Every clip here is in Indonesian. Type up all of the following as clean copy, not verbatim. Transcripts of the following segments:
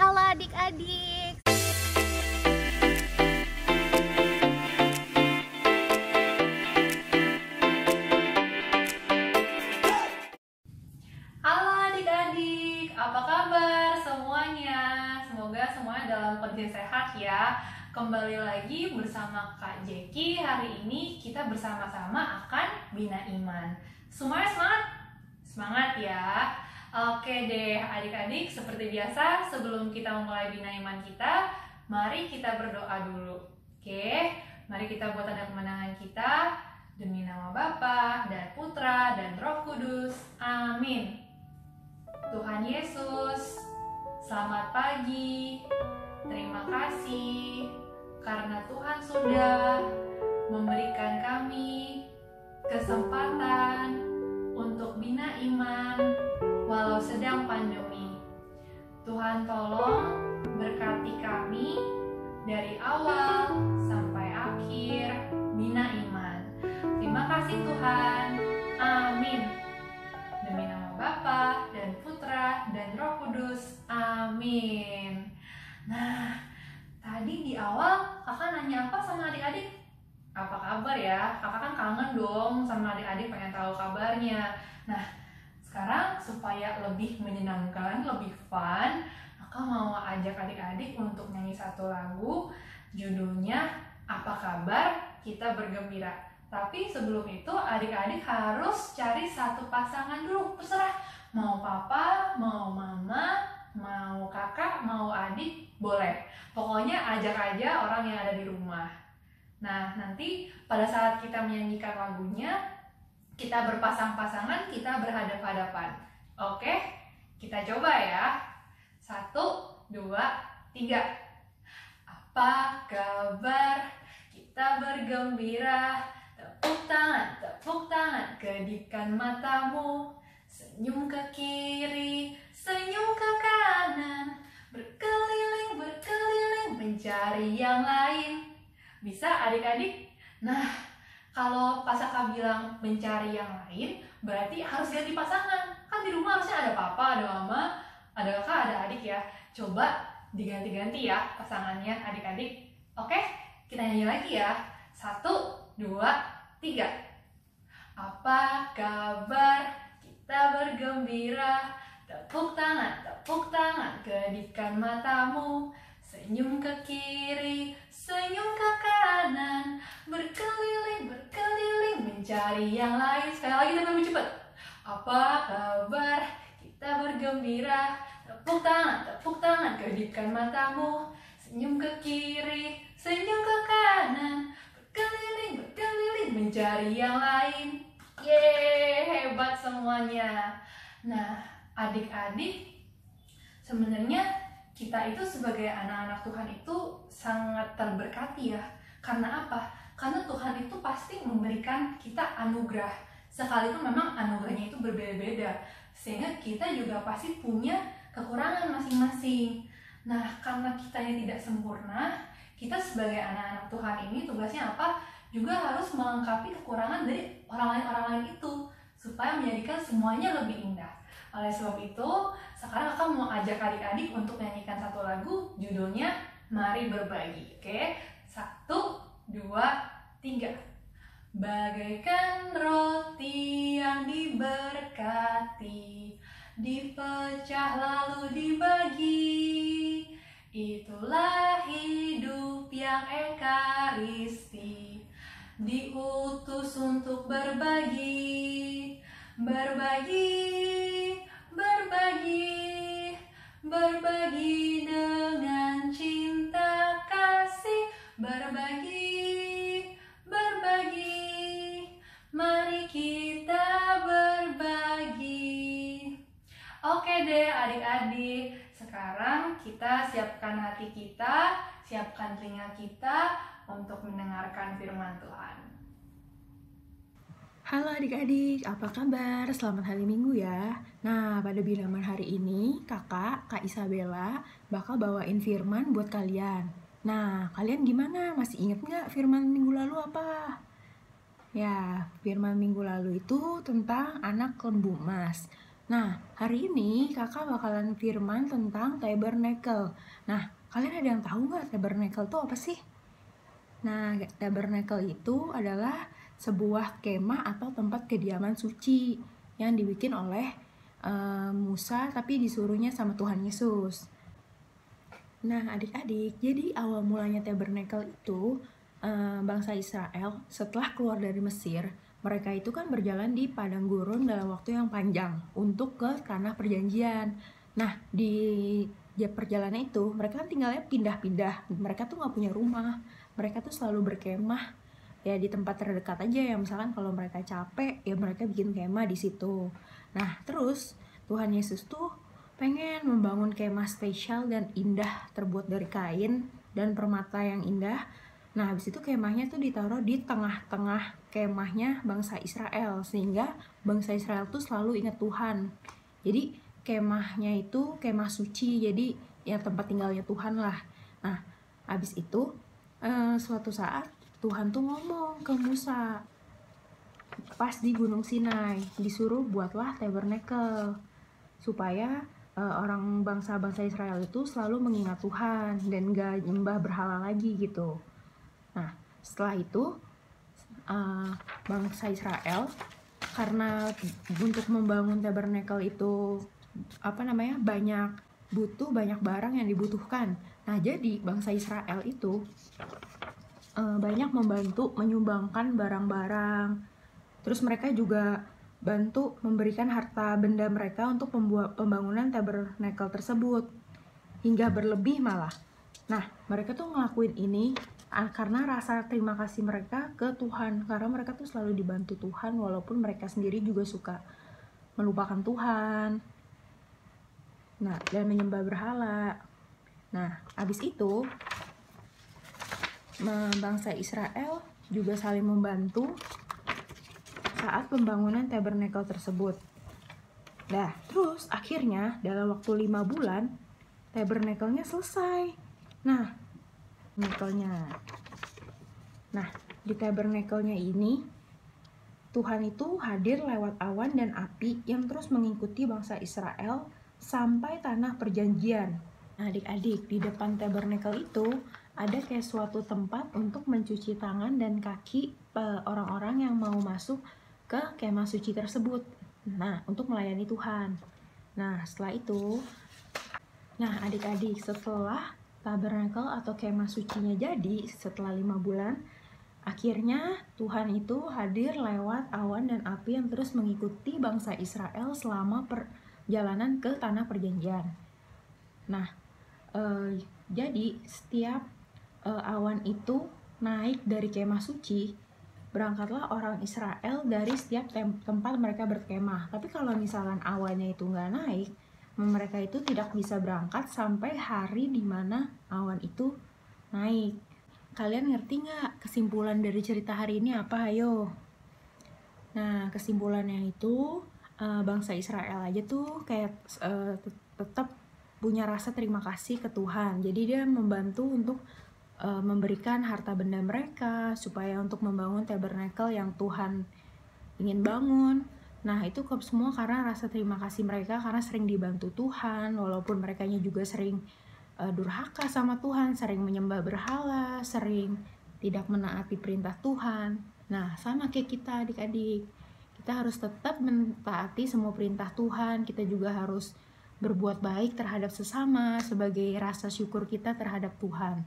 Halo adik-adik. Halo adik-adik, apa kabar semuanya? Semoga semuanya dalam kondisi sehat ya. Kembali lagi bersama Kak Jeki. Hari ini kita bersama-sama akan bina iman. Semuanya semangat? Semangat ya. Oke deh adik-adik, seperti biasa sebelum kita memulai bina iman kita, mari kita berdoa dulu. Oke, mari kita buat tanda kemenangan kita. Demi nama Bapa dan Putra dan Roh Kudus. Amin. Tuhan Yesus, selamat pagi. Terima kasih karena Tuhan sudah memberikan kami kesempatan untuk bina iman walau sedang pandemi. Tuhan tolong berkati kami dari awal sampai akhir bina iman. Terima kasih Tuhan. Amin. Demi nama Bapa dan Putra dan Roh Kudus. Amin. Nah, tadi di awal kakak nanya apa sama adik-adik? Apa kabar ya? Kakak kan kangen dong sama adik-adik, pengen tahu kabarnya. Nah, sekarang supaya lebih menyenangkan, lebih fun, kakak mau ajak adik-adik untuk nyanyi satu lagu. Judulnya Apa Kabar Kita Bergembira. Tapi sebelum itu adik-adik harus cari satu pasangan dulu, terserah mau papa, mau mama, mau kakak, mau adik, boleh. Pokoknya ajak aja orang yang ada di rumah. Nah, nanti pada saat kita menyanyikan lagunya, kita berpasang-pasangan, kita berhadap-hadapan. Oke, kita coba ya. 1, 2, 3. Apa kabar? Kita bergembira. Tepuk tangan, kedipkan matamu. Senyum ke kiri, senyum ke kanan. Berkeliling, mencari yang lain. Bisa adik-adik? Nah, kalau pas kakak bilang mencari yang lain, berarti harus ganti pasangan. Kan di rumah harusnya ada papa, ada mama, ada kakak, ada adik ya. Coba diganti-ganti ya pasangannya adik-adik. Oke, kita nyanyi lagi ya. 1, 2, 3. Apa kabar? Kita bergembira. Tepuk tangan, kedipkan matamu. Senyum ke kiri, senyum ke kanan. Berkeliling, mencari yang lain. Sekali lagi tapi lebih cepat. Apa kabar? Kita bergembira. Tepuk tangan, kedipkan matamu. Senyum ke kiri, senyum ke kanan. Berkeliling, mencari yang lain. Yeay, hebat semuanya. Nah, adik-adik, sebenarnya kita itu sebagai anak-anak Tuhan itu sangat terberkati ya. Karena apa? Karena Tuhan itu pasti memberikan kita anugerah. Sekalipun memang anugerahnya itu berbeda-beda. Sehingga kita juga pasti punya kekurangan masing-masing. Nah, karena kitanya tidak sempurna, kita sebagai anak-anak Tuhan ini tugasnya apa? Juga harus melengkapi kekurangan dari orang lain itu supaya menjadikan semuanya lebih indah. Oleh sebab itu, sekarang aku mau ajak adik-adik untuk menyanyikan satu lagu, judulnya Mari Berbagi. Oke, 1, 2, 3. Bagaikan roti yang diberkati, dipecah lalu dibagi, itulah hidup yang ekaristi, diutus untuk berbagi, berbagi dengan cinta kasih, berbagi, mari kita berbagi. Oke deh adik-adik, sekarang kita siapkan hati kita, siapkan telinga kita untuk mendengarkan firman Tuhan. Halo adik-adik, apa kabar? Selamat hari Minggu ya. Nah, pada bilangan hari ini, Kak Isabella, bakal bawain firman buat kalian. Nah, kalian gimana? Masih inget nggak firman minggu lalu apa? Ya, firman minggu lalu itu tentang anak lembu emas. Nah, hari ini kakak bakalan firman tentang tabernacle. Nah, kalian ada yang tahu nggak tabernacle itu apa sih? Nah, tabernacle itu adalah sebuah kemah atau tempat kediaman suci yang dibikin oleh Musa, tapi disuruhnya sama Tuhan Yesus. Nah, adik-adik, jadi awal mulanya tabernacle itu bangsa Israel setelah keluar dari Mesir, mereka itu kan berjalan di padang gurun dalam waktu yang panjang untuk ke tanah perjanjian. Nah, di perjalanan itu mereka kan tinggalnya pindah-pindah. Mereka tuh nggak punya rumah. Mereka tuh selalu berkemah ya di tempat terdekat aja ya. Misalkan kalau mereka capek ya mereka bikin kemah di situ. Nah, terus Tuhan Yesus tuh pengen membangun kemah spesial dan indah terbuat dari kain dan permata yang indah. Nah, habis itu kemahnya tuh ditaruh di tengah-tengah kemahnya bangsa Israel, sehingga bangsa Israel tuh selalu ingat Tuhan. Jadi kemahnya itu kemah suci, jadi ya tempat tinggalnya Tuhan lah. Nah, habis itu suatu saat Tuhan tuh ngomong ke Musa pas di Gunung Sinai, disuruh buatlah tabernacle supaya orang bangsa-bangsa Israel itu selalu mengingat Tuhan dan gak nyembah berhala lagi gitu. Nah, setelah itu bangsa Israel karena untuk membangun tabernacle itu banyak barang yang dibutuhkan. Nah, jadi bangsa Israel itu banyak membantu menyumbangkan barang-barang. Terus mereka juga bantu memberikan harta benda mereka untuk pembangunan tabernacle tersebut, hingga berlebih malah. Nah, mereka tuh ngelakuin ini karena rasa terima kasih mereka ke Tuhan, karena mereka tuh selalu dibantu Tuhan walaupun mereka sendiri juga suka melupakan Tuhan. Nah, dan menyembah berhala. Nah, habis itu bangsa Israel juga saling membantu saat pembangunan tabernacle tersebut. Nah, terus akhirnya dalam waktu 5 bulan tabernacle-nya selesai. Nah, di tabernacle-nya ini Tuhan itu hadir lewat awan dan api yang terus mengikuti bangsa Israel sampai tanah perjanjian. Nah, adik-adik, di depan tabernacle itu ada kayak suatu tempat untuk mencuci tangan dan kaki orang-orang yang mau masuk ke kemah suci tersebut. Nah, untuk melayani Tuhan. Nah, setelah itu, adik-adik, setelah tabernacle atau kemah sucinya jadi setelah 5 bulan, akhirnya Tuhan itu hadir lewat awan dan api yang terus mengikuti bangsa Israel selama perjalanan ke tanah perjanjian. Nah, jadi setiap awan itu naik dari kemah suci, berangkatlah orang Israel dari setiap tempat mereka berkemah. Tapi kalau misalkan awannya itu nggak naik, mereka itu tidak bisa berangkat sampai hari dimana awan itu naik. Kalian ngerti nggak kesimpulan dari cerita hari ini apa? Ayo. Nah, kesimpulannya itu bangsa Israel aja tuh kayak tetap punya rasa terima kasih ke Tuhan. Jadi dia membantu untuk memberikan harta benda mereka supaya untuk membangun tabernacle yang Tuhan ingin bangun. Nah, itu semua karena rasa terima kasih mereka karena sering dibantu Tuhan, walaupun mereka juga sering durhaka sama Tuhan, sering menyembah berhala, sering tidak menaati perintah Tuhan. Nah, sama kayak kita adik-adik, kita harus tetap mentaati semua perintah Tuhan. Kita juga harus berbuat baik terhadap sesama sebagai rasa syukur kita terhadap Tuhan.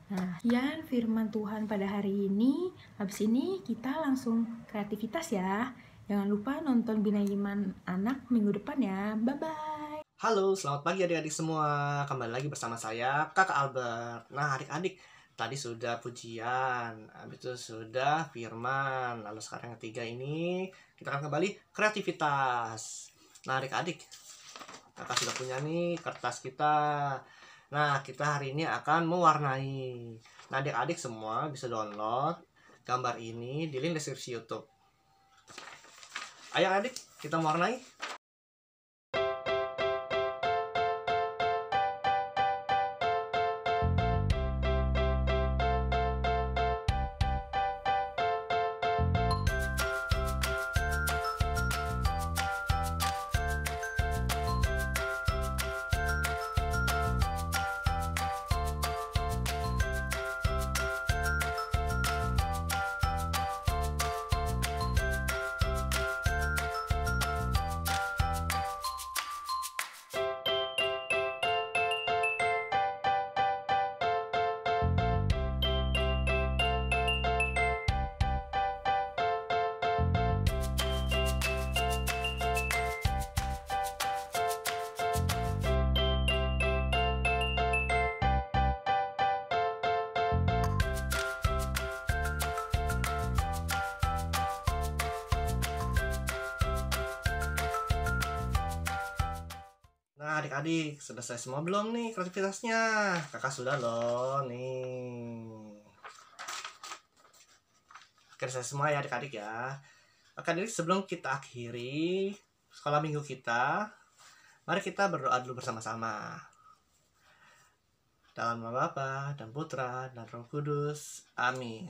Nah, sekian firman Tuhan pada hari ini. Habis ini kita langsung kreativitas ya. Jangan lupa nonton Bina Iman Anak minggu depan ya. Bye-bye. Halo, selamat pagi adik-adik semua. Kembali lagi bersama saya, Kakak Albert. Nah, adik-adik, tadi sudah pujian, habis itu sudah firman. Lalu sekarang yang ketiga ini, kita akan kembali kreativitas. Nah, adik-adik, kakak sudah punya nih kertas kita. Nah, kita hari ini akan mewarnai. Nah, adik-adik semua bisa download gambar ini di link deskripsi YouTube. Ayo adik, kita mewarnai. adik-adik? Sudah selesai semua belum nih kreativitasnya? Kakak sudah loh nih. Oke, selesai semua ya adik-adik ya. Oke adik, sebelum kita akhiri sekolah minggu kita, mari kita berdoa dulu bersama-sama. Dalam nama Bapa dan Putra dan Roh Kudus. Amin.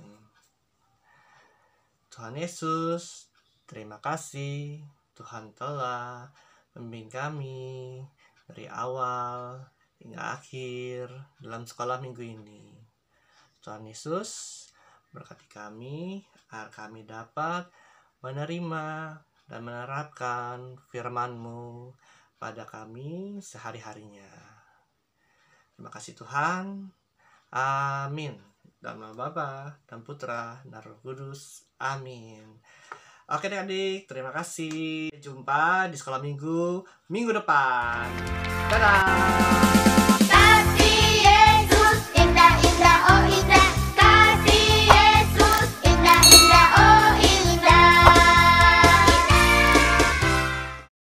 Tuhan Yesus, terima kasih Tuhan telah membimbing kami dari awal hingga akhir dalam sekolah minggu ini. Tuhan Yesus, berkati kami agar kami dapat menerima dan menerapkan firman-Mu pada kami sehari-harinya. Terima kasih Tuhan. Amin. Dalam nama Bapa dan Putra dan Roh Kudus. Amin. Oke adik-adik, terima kasih. Jumpa di sekolah minggu depan. Dadah.